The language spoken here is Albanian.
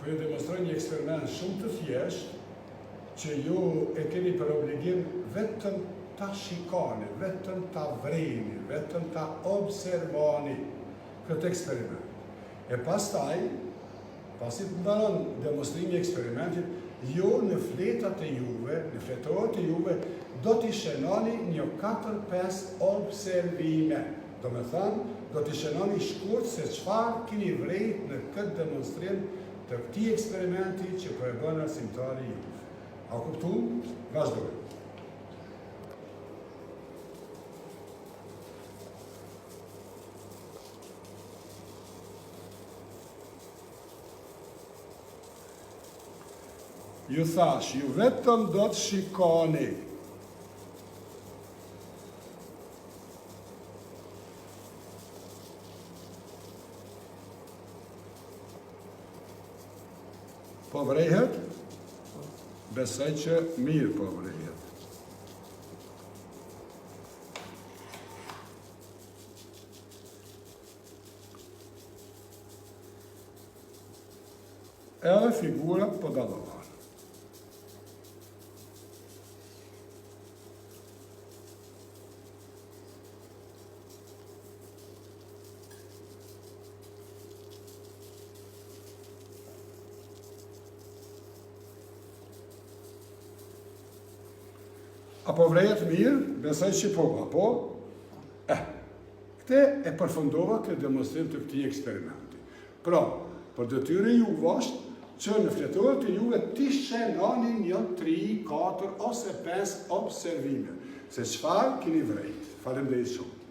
Po ju demonstroj një eksperiment shumë të thjeshtë që ju e keni për obligim vetëm ta shikoni, vetëm ta vreni, vetëm ta observoni këtë eksperiment. E pastaj, pasi të mbaron demonstrimi i eksperimentit, ju në fletat e juve, në fletorët e juve, do t'i shenoni një 4-5 observime. Do me thënë, do t'i shenoni shkurt se çfarë keni vrejt në këtë demonstrim të këtij eksperimenti që po e bën arsimtari juve. A kuptu? Vazhdojmë. Ju thash, ju vetëm do të shikoni. Po vrejhet? Besoj që mirë po vrejhet. Edhe figurat po dallohen. Apo vrejet mirë, besoj që po, apo? Këte e përfundova këtë demonstrim të këtij eksperimenti. Pra, për detyrë juve është që në fletorët e juve t'i shenoni një 3, 4 ose 5 observime, se çfarë keni vrejt. Faleminderit shumë.